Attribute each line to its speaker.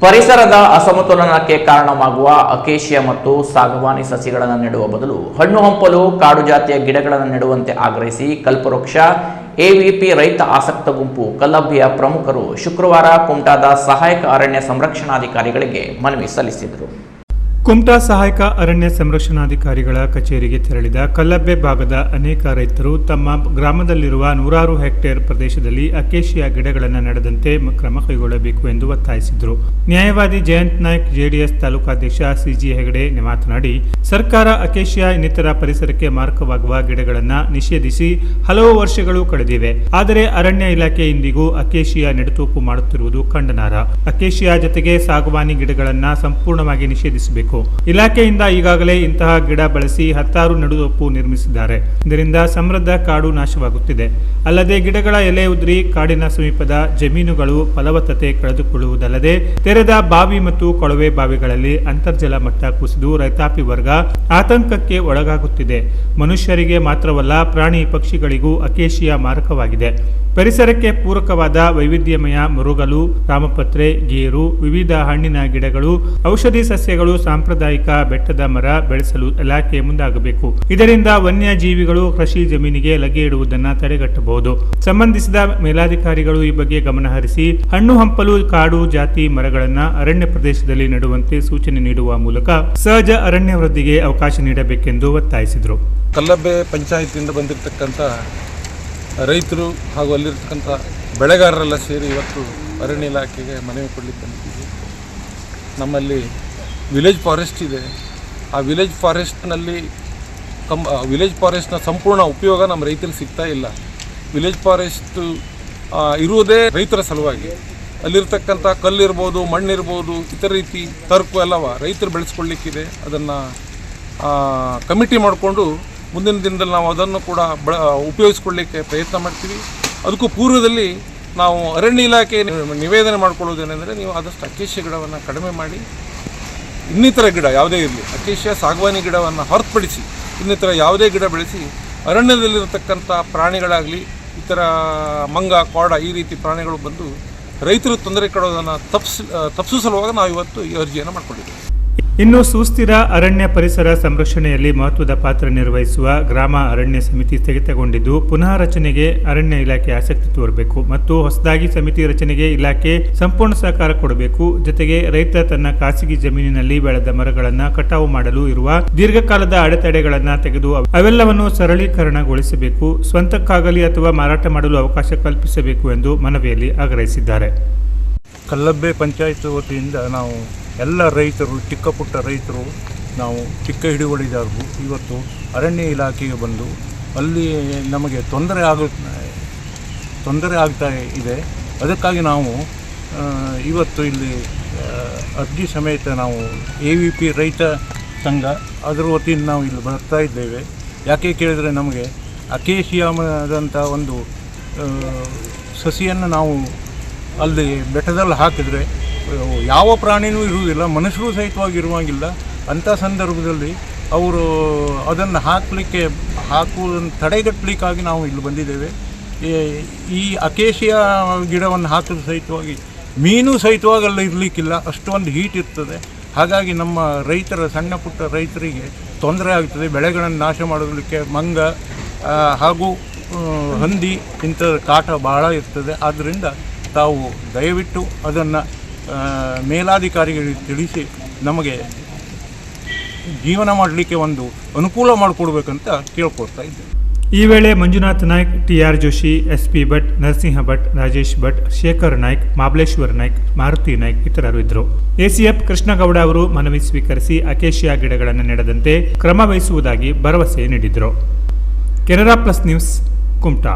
Speaker 1: ಪರಿಸರದ ಅಸಮತೋಲನಕ್ಕೆ ಕಾರಣವಾಗುವ ಅಕೇಶಿಯಾ ಮತ್ತು ಸಾಗವಾನಿ ಸಸಿಗಳನ್ನು ನೆಡುವ ಬದಲು ಹಣ್ಣು ಹಂಪಲು ಕಾಡು ಜಾತಿಯ ಗಿಡಗಳನ್ನು ನೆಡುವಂತೆ ಆಗ್ರಹಿಸಿ ಕಲ್ಪವೃಕ್ಷ ಎವಿಪಿ ರೈತ ಆಸಕ್ತ ಗುಂಪು ಕಲ್ಲಬ್ಬಿಯ ಪ್ರಮುಖರು ಶುಕ್ರವಾರ ಕುಮಟಾದ ಸಹಾಯಕ ಅರಣ್ಯ ಸಂರಕ್ಷಣಾಧಿಕಾರಿಗಳಿಗೆ ಮನವಿ ಸಲ್ಲಿಸಿದರು.
Speaker 2: ಕುಮಟಾ ಸಹಾಯಕ ಅರಣ್ಯ ಸಂರಕ್ಷಣಾಧಿಕಾರಿಗಳ ಕಚೇರಿಗೆ ತೆರಳಿದ ಕಲ್ಲಬ್ಬೆ ಭಾಗದ ಅನೇಕ ರೈತರು ತಮ್ಮ ಗ್ರಾಮದಲ್ಲಿರುವ 100 ಹೆಕ್ಟೇರ್ ಪ್ರದೇಶದಲ್ಲಿ ಅಕೇಶಿಯಾ ಗಿಡಗಳನ್ನು ನೆಡದಂತೆ ಕ್ರಮ ಕೈಗೊಳ್ಳಬೇಕು ಎಂದು ಒತ್ತಾಯಿಸಿದರು. ನ್ಯಾಯವಾದಿ ಜಯಂತ್ ನಾಯ್ಕ್ ಜೆಡಿಎಸ್ ತಾಲೂಕಾಧ್ಯಕ್ಷ ಸಿಜಿ ಹೆಗಡೆ ಮಾತನಾಡಿ, ಸರ್ಕಾರ ಅಕೇಶಿಯಾ ಇನ್ನಿತರ ಪರಿಸರಕ್ಕೆ ಮಾರಕವಾಗುವ ಗಿಡಗಳನ್ನು ನಿಷೇಧಿಸಿ ಹಲವು ವರ್ಷಗಳು ಕಳೆದಿವೆ. ಆದರೆ ಅರಣ್ಯ ಇಲಾಖೆ ಇಂದಿಗೂ ಅಕೇಶಿಯಾ ನೆಡುತೋಪು ಮಾಡುತ್ತಿರುವುದು ಖಂಡನಾರ್ಹ. ಅಕೇಶಿಯಾ ಜೊತೆಗೆ ಸಾಗವಾನಿ ಗಿಡಗಳನ್ನು ಸಂಪೂರ್ಣವಾಗಿ ನಿಷೇಧಿಸಬೇಕು. ಇಲಾಖೆಯಿಂದ ಈಗಾಗಲೇ ಇಂತಹ ಗಿಡ ಬಳಸಿ 10 ನೆಡುತೋಪು ನಿರ್ಮಿಸಿದ್ದಾರೆ. ಇದರಿಂದ ಸಮೃದ್ಧ ಕಾಡು ನಾಶವಾಗುತ್ತಿದೆ. ಅಲ್ಲದೆ ಗಿಡಗಳ ಎಲೆ ಉದುರಿ ಕಾಡಿನ ಸಮೀಪದ ಜಮೀನುಗಳು ಫಲವತ್ತತೆ ಕಳೆದುಕೊಳ್ಳುವುದಲ್ಲದೆ ತೆರೆದ ಬಾವಿ ಮತ್ತು ಕೊಳವೆ ಬಾವಿಗಳಲ್ಲಿ ಅಂತರ್ಜಲ ಮಟ್ಟ ಕುಸಿದು ರೈತಾಪಿ ವರ್ಗ ಆತಂಕಕ್ಕೆ ಒಳಗಾಗುತ್ತಿದೆ. ಮನುಷ್ಯರಿಗೆ ಮಾತ್ರವಲ್ಲ, ಪ್ರಾಣಿ ಪಕ್ಷಿಗಳಿಗೂ ಅಕೇಶಿಯಾ ಮಾರಕವಾಗಿದೆ. ಪರಿಸರಕ್ಕೆ ಪೂರಕವಾದ ವೈವಿಧ್ಯಮಯ ಮರುಗಲು, ರಾಮಪತ್ರೆ, ಗೇರು, ವಿವಿಧ ಹಣ್ಣಿನ ಗಿಡಗಳು, ಔಷಧಿ ಸಸ್ಯಗಳು, ಸಾಂಪ್ರದಾಯಿಕ ಬೆಟ್ಟದ ಮರ ಬೆಳೆಸಲು ಇಲಾಖೆ ಮುಂದಾಗಬೇಕು. ಇದರಿಂದ ವನ್ಯ ಜೀವಿಗಳು ಕೃಷಿ ಜಮೀನಿಗೆ ಲಗ್ಗೆ ಇಡುವುದನ್ನು ತಡೆಗಟ್ಟಬಹುದು. ಸಂಬಂಧಿಸಿದ ಮೇಲಾಧಿಕಾರಿಗಳು ಈ ಬಗ್ಗೆ ಗಮನಹರಿಸಿ ಹಣ್ಣು ಹಂಪಲು ಕಾಡು ಜಾತಿ ಮರಗಳನ್ನು ಅರಣ್ಯ ಪ್ರದೇಶದಲ್ಲಿ ನೆಡುವಂತೆ ಸೂಚನೆ ನೀಡುವ ಮೂಲಕ ಸಹಜ ಅರಣ್ಯ ವೃದ್ಧಿಗೆ ಅವಕಾಶ ನೀಡಬೇಕೆಂದು ಒತ್ತಾಯಿಸಿದರು.
Speaker 3: ಕಲ್ಲಬ್ಬೆ ಪಂಚಾಯತಿಯಿಂದ ಬಂದಿರತಕ್ಕಂಥ ರೈತರು ಹಾಗೂ ಅಲ್ಲಿರ್ತಕ್ಕಂಥ ಬೆಳೆಗಾರರೆಲ್ಲ ಸೇರಿ ಇವತ್ತು ಅರಣ್ಯ ಇಲಾಖೆಗೆ ಮನವಿ ಕೊಡಲಿಕ್ಕೆ ಬಂದಿದ್ದೀವಿ. ನಮ್ಮಲ್ಲಿ ವಿಲೇಜ್ ಫಾರೆಸ್ಟ್ ಇದೆ. ಆ ವಿಲೇಜ್ ಫಾರೆಸ್ಟ್ನ ಸಂಪೂರ್ಣ ಉಪಯೋಗ ನಮ್ಮ ರೈತರಿಗೆ ಸಿಗ್ತಾ ಇಲ್ಲ. ವಿಲೇಜ್ ಫಾರೆಸ್ಟು ಇರುವುದೇ ರೈತರ ಸಲುವಾಗಿ. ಅಲ್ಲಿರ್ತಕ್ಕಂಥ ಕಲ್ಲಿರ್ಬೋದು, ಮಣ್ಣಿರ್ಬೋದು, ಇತರ ರೀತಿ ತರ್ಕು ಎಲ್ಲವ ರೈತರು ಬೆಳೆಸ್ಕೊಳ್ಳಿಕ್ಕಿದೆ. ಅದನ್ನು ಕಮಿಟಿ ಮಾಡಿಕೊಂಡು ಮುಂದಿನ ದಿನದಲ್ಲಿ ನಾವು ಅದನ್ನು ಕೂಡ ಉಪಯೋಗಿಸ್ಕೊಳ್ಳಿಕ್ಕೆ ಪ್ರಯತ್ನ ಮಾಡ್ತೀವಿ. ಅದಕ್ಕೂ ಪೂರ್ವದಲ್ಲಿ ನಾವು ಅರಣ್ಯ ಇಲಾಖೆ ನಿವೇದನೆ ಮಾಡ್ಕೊಳ್ಳೋದೇನೆಂದರೆ, ನೀವು ಆದಷ್ಟು ಅಕೇಶಿಯಾ ಗಿಡವನ್ನು ಕಡಿಮೆ ಮಾಡಿ ಇನ್ನಿತರ ಗಿಡ ಯಾವುದೇ ಇರಲಿ, ಅಕೇಶಿಯಾ ಸಾಗವಾನಿ ಗಿಡವನ್ನು ಹೊರತುಪಡಿಸಿ ಇನ್ನಿತರ ಯಾವುದೇ ಗಿಡ ಬೆಳೆಸಿ ಅರಣ್ಯದಲ್ಲಿರತಕ್ಕಂಥ ಪ್ರಾಣಿಗಳಾಗಲಿ, ಇತರ ಮಂಗ, ಕೋಡ ಈ ರೀತಿ ಪ್ರಾಣಿಗಳು ಬಂದು ರೈತರು ತೊಂದರೆ ಕೊಡೋದನ್ನು ತಪ್ಪಿಸಲುವಾಗ ನಾವು ಇವತ್ತು ಈ ಅರ್ಜಿಯನ್ನು ಮಾಡಿಕೊಂಡಿದ್ದೇವೆ.
Speaker 2: ಇನ್ನು ಸುಸ್ಥಿರ ಅರಣ್ಯ ಪರಿಸರ ಸಂರಕ್ಷಣೆಯಲ್ಲಿ ಮಹತ್ವದ ಪಾತ್ರ ನಿರ್ವಹಿಸುವ ಗ್ರಾಮ ಅರಣ್ಯ ಸಮಿತಿ ಸ್ಥಗಿತಗೊಂಡಿದ್ದು, ಪುನಃ ರಚನೆಗೆ ಅರಣ್ಯ ಇಲಾಖೆ ಆಸಕ್ತಿ ತೋರಬೇಕು ಮತ್ತು ಹೊಸದಾಗಿ ಸಮಿತಿ ರಚನೆಗೆ ಇಲಾಖೆ ಸಂಪೂರ್ಣ ಸಹಕಾರ ಕೊಡಬೇಕು. ಜೊತೆಗೆ ರೈತ ತನ್ನ ಖಾಸಗಿ ಜಮೀನಿನಲ್ಲಿ ಬೆಳೆದ ಮರಗಳನ್ನು ಕಟಾವು ಮಾಡಲು ಇರುವ ದೀರ್ಘಕಾಲದ ಅಡೆತಡೆಗಳನ್ನು ತೆಗೆದು ಅವೆಲ್ಲವನ್ನು ಸರಳೀಕರಣಗೊಳಿಸಬೇಕು. ಸ್ವಂತಕ್ಕಾಗಲಿ ಅಥವಾ ಮಾರಾಟ ಮಾಡಲು ಅವಕಾಶ ಕಲ್ಪಿಸಬೇಕು ಎಂದು ಮನವಿಯಲ್ಲಿ ಆಗ್ರಹಿಸಿದ್ದಾರೆ.
Speaker 4: ಕಲ್ಲಬ್ಬೆ ಪಂಚಾಯತ್ ವತಿಯಿಂದ ನಾವು ಎಲ್ಲ ರೈತರು, ಚಿಕ್ಕ ಪುಟ್ಟ ರೈತರು, ನಾವು ಚಿಕ್ಕ ಹಿಡುವಳಿದಾರರು ಇವತ್ತು ಅರಣ್ಯ ಇಲಾಖೆಗೆ ಬಂದು ಅಲ್ಲಿ ನಮಗೆ ತೊಂದರೆ ಆಗ್ತಾ ಇದೆ. ಅದಕ್ಕಾಗಿ ನಾವು ಇವತ್ತು ಇಲ್ಲಿ ಅರ್ಜಿ ಸಮೇತ ನಾವು AVP ರೈತ ಸಂಘ ಅದರ ವತಿಯಿಂದ ನಾವು ಇಲ್ಲಿ ಬರ್ತಾ ಇದ್ದೇವೆ. ಯಾಕೆ ಕೇಳಿದರೆ, ನಮಗೆ ಅಕೇಶಿಯಾದಂಥ ಒಂದು ಸಸಿಯನ್ನು ನಾವು ಅಲ್ಲಿ ಬೆಟ್ಟದಲ್ಲಿ ಹಾಕಿದರೆ ಯಾವ ಪ್ರಾಣಿನೂ ಇರುವುದಿಲ್ಲ, ಮನುಷ್ಯರು ಸಹಿತವಾಗಿ ಇರುವಾಗಿಲ್ಲ. ಅಂಥ ಸಂದರ್ಭದಲ್ಲಿ ಅವರು ಅದನ್ನು ಹಾಕುವುದನ್ನು ತಡೆಗಟ್ಟಲಿಕ್ಕಾಗಿ ನಾವು ಇಲ್ಲಿ ಬಂದಿದ್ದೇವೆ. ಈ ಅಕೇಶಿಯಾ ಗಿಡವನ್ನು ಹಾಕಿದ ಸಹಿತವಾಗಿ ಮೀನು ಸಹಿತವಾಗಿ ಅಲ್ಲಿ ಇರಲಿಕ್ಕಿಲ್ಲ, ಅಷ್ಟೊಂದು ಹೀಟ್ ಇರ್ತದೆ. ಹಾಗಾಗಿ ನಮ್ಮ ರೈತರ, ಸಣ್ಣ ಪುಟ್ಟ ರೈತರಿಗೆ ತೊಂದರೆ ಆಗ್ತದೆ. ಬೆಳೆಗಳನ್ನು ನಾಶ ಮಾಡಲಿಕ್ಕೆ ಮಂಗ ಹಾಗೂ ಹಂದಿ ಇಂಥ ಕಾಟ ಭಾಳ ಇರ್ತದೆ. ಆದ್ದರಿಂದ ತಾವು ದಯವಿಟ್ಟು ಅದನ್ನು ಮೇಲಾಧಿಕಾರಿಗಳಿಗೆ ತಿಳಿಸಿ ನಮಗೆ ಜೀವನ ಮಾಡಲಿಕ್ಕೆ ಒಂದು ಅನುಕೂಲ ಮಾಡಿಕೊಡ್ಬೇಕಂತ ಕೇಳ್ಕೊಡ್ತಾ ಇದ್ದೇವೆ.
Speaker 2: ಈ ವೇಳೆ ಮಂಜುನಾಥ್ ನಾಯ್ಕ್, TR ಜೋಶಿ, SP ಭಟ್, ನರಸಿಂಹ ಭಟ್, ರಾಜೇಶ್ ಭಟ್, ಶೇಖರ್ ನಾಯ್ಕ್, ಮಾಬಲೇಶ್ವರ್ ನಾಯ್ಕ್, ಮಾರುತಿ ನಾಯ್ಕ್ ಇತರರು ಇದ್ದರು. ACF ಕೃಷ್ಣಗೌಡ ಅವರು ಮನವಿ ಸ್ವೀಕರಿಸಿ ಅಕೇಶಿಯಾ ಗಿಡಗಳನ್ನು ನೆಡದಂತೆ ಕ್ರಮ ವಹಿಸುವುದಾಗಿ ಭರವಸೆ ನೀಡಿದರು. Canara plus news, Kumta.